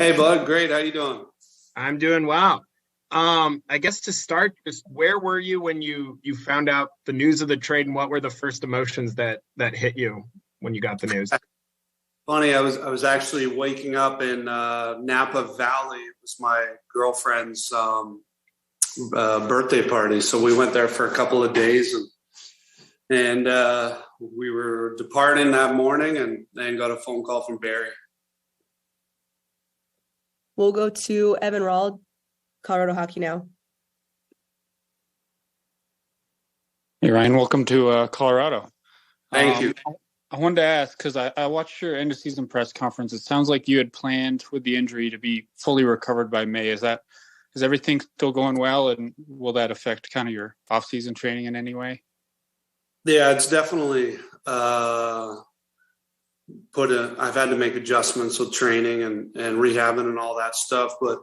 Hey, bud. Great. How you doing? I'm doing well. I guess to start, just where were you when you found out the news of the trade, and what were the first emotions that hit you when you got the news? Funny, I was actually waking up in Napa Valley. It was my girlfriend's birthday party, so we went there for a couple of days, and we were departing that morning, and then got a phone call from Barry. We'll go to Evan Rauld, Colorado Hockey Now. Hey, Ryan, welcome to Colorado. Thank you. I wanted to ask, because I watched your end of season press conference. It sounds like you had planned with the injury to be fully recovered by May. Is everything still going well, and will that affect kind of your off-season training in any way? Yeah, it's definitely I've had to make adjustments with training and rehabbing and all that stuff, but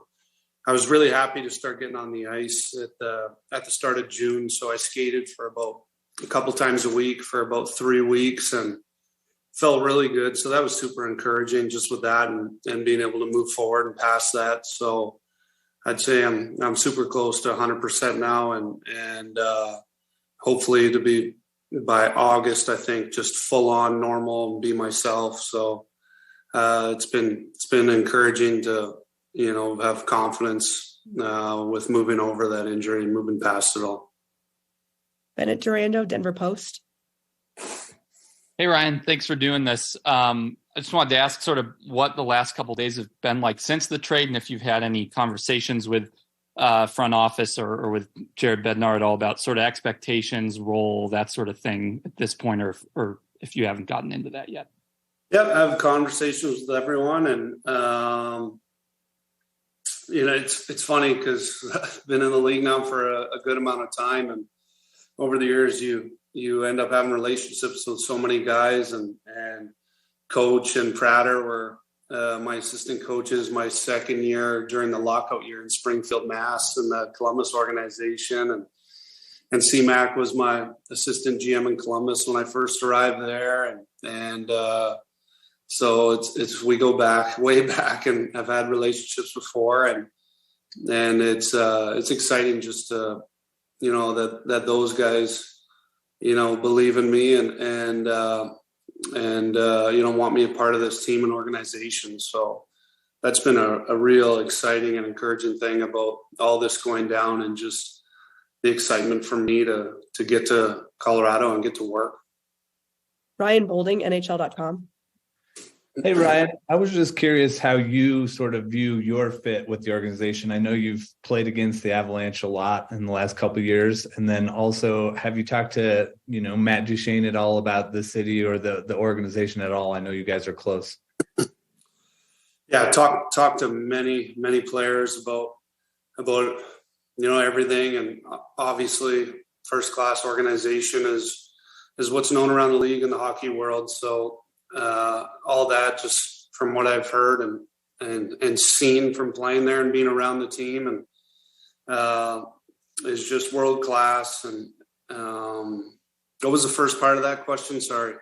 I was really happy to start getting on the ice at the start of June. So I skated for about a couple times a week for about 3 weeks and felt really good. So that was super encouraging just with that and being able to move forward and past that. So I'd say I'm super close to 100% now, and hopefully to be by August, I think, just full on normal and be myself. So it's been encouraging to have confidence with moving over that injury and moving past it all. Bennett Durando, Denver Post. Hey, Ryan, thanks for doing this. I just wanted to ask sort of what the last couple of days have been like since the trade, and if you've had any conversations with front office or with Jared Bednar at all about sort of expectations, role, that sort of thing at this point, or if you haven't gotten into that yet. Yep, I have conversations with everyone, and it's funny because I've been in the league now for a good amount of time, and over the years you end up having relationships with so many guys, and Coach and Prater were my assistant coaches my second year during the lockout year in Springfield, Mass, in the Columbus organization, and C-Mac was my assistant GM in Columbus when I first arrived there, and so it's we go back way back, and I've had relationships before, and it's exciting just to that those guys believe in me and want me a part of this team and organization. So that's been a real exciting and encouraging thing about all this going down, and just the excitement for me to get to Colorado and get to work. Ryan Bolding, NHL.com. Hey, Ryan, I was just curious how you sort of view your fit with the organization. I know you've played against the Avalanche a lot in the last couple of years. And then also, have you talked to, Matt Duchene at all about the city or the organization at all? I know you guys are close. Yeah, talk to many, many players about everything. And obviously, first-class organization is what's known around the league and the hockey world. So all that, just from what I've heard and seen from playing there and being around the team, and is just world class. And what was the first part of that question? Sorry.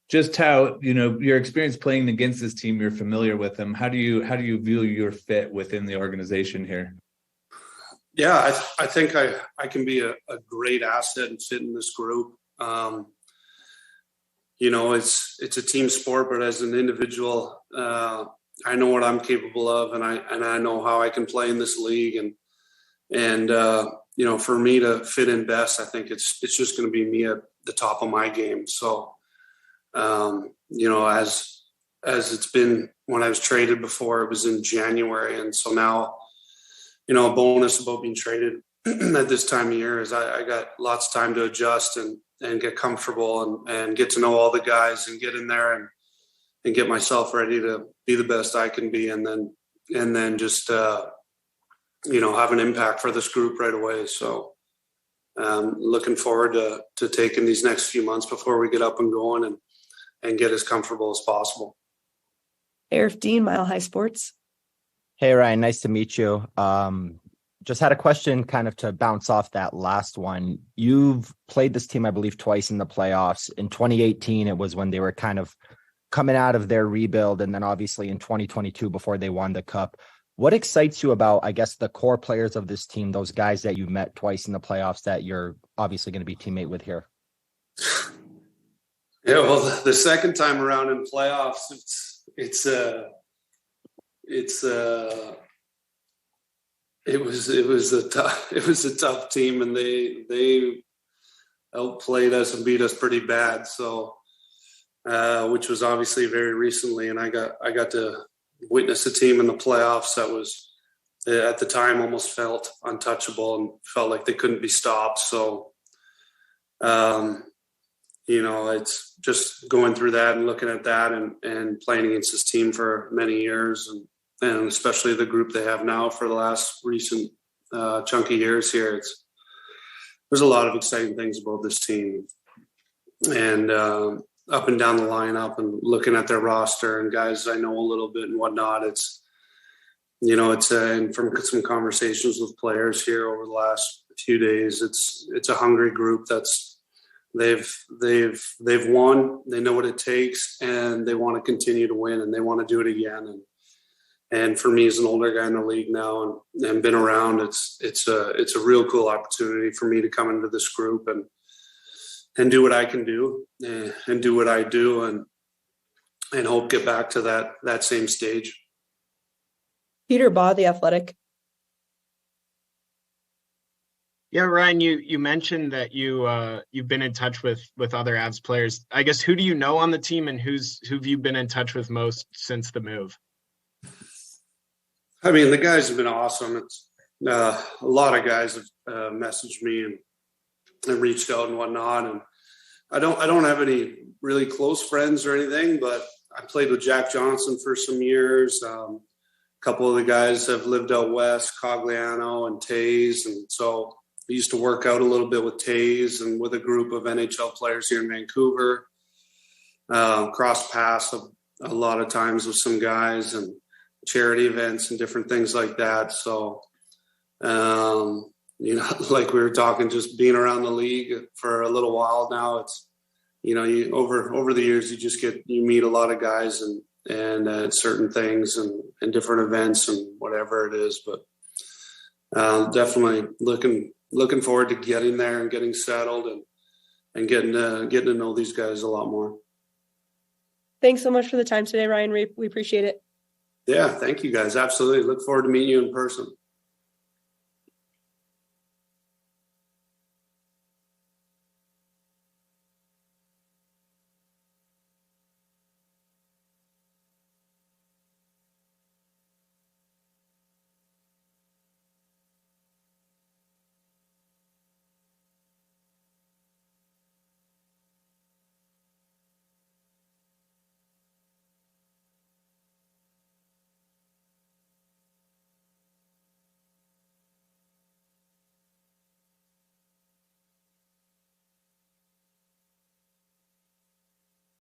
Just how your experience playing against this team, you're familiar with them. How do you view your fit within the organization here? Yeah, I think I can be a great asset and fit in this group. It's a team sport, but as an individual, I know what I'm capable of, and I know how I can play in this league, and for me to fit in best, I think it's just going to be me at the top of my game. So, as it's been when I was traded before, it was in January, and so now, a bonus about being traded at this time of year is I got lots of time to adjust and get comfortable and get to know all the guys and get in there and get myself ready to be the best I can be, and then just have an impact for this group right away. So looking forward to taking these next few months before we get up and going and get as comfortable as possible. Arif Dean, Mile High Sports. Hey, Ryan, nice to meet you. Just had a question kind of to bounce off that last one. You've played this team, I believe, twice in the playoffs. In 2018, it was when they were kind of coming out of their rebuild, and then obviously in 2022 before they won the cup. What excites you about, I guess, the core players of this team, those guys that you met twice in the playoffs that you're obviously going to be teammate with here? Yeah, well, the second time around in playoffs, it was a tough team, and they outplayed us and beat us pretty bad. So, which was obviously very recently, and I got to witness a team in the playoffs that was at the time almost felt untouchable and felt like they couldn't be stopped. So, it's just going through that and looking at that and playing against this team for many years, and especially the group they have now for the last recent chunky years here. There's a lot of exciting things about this team, and up and down the lineup, and looking at their roster and guys I know a little bit and whatnot. And from some conversations with players here over the last few days, it's a hungry group they've won. They know what it takes, and they want to continue to win, and they want to do it again. And for me, as an older guy in the league now and been around, it's a real cool opportunity for me to come into this group and do what I can do and do what I do and hope get back to that same stage. Peter Baugh, The Athletic. Yeah, Ryan, you mentioned that you've been in touch with other Avs players. I guess, who do you know on the team, and who've you been in touch with most since the move? I mean, the guys have been awesome. It's a lot of guys have messaged me and reached out and whatnot. And I don't have any really close friends or anything, but I played with Jack Johansen for some years. A couple of the guys have lived out west, Cogliano and Taze, and so I used to work out a little bit with Taze and with a group of NHL players here in Vancouver. Cross paths a lot of times with some guys and charity events and different things like that. So, like we were talking, just being around the league for a little while now, it's, you over the years, you meet a lot of guys and certain things and different events and whatever it is. But definitely looking forward to getting there and getting settled and getting to know these guys a lot more. Thanks so much for the time today, Ryan. We appreciate it. Yeah, thank you guys. Absolutely. Look forward to meeting you in person.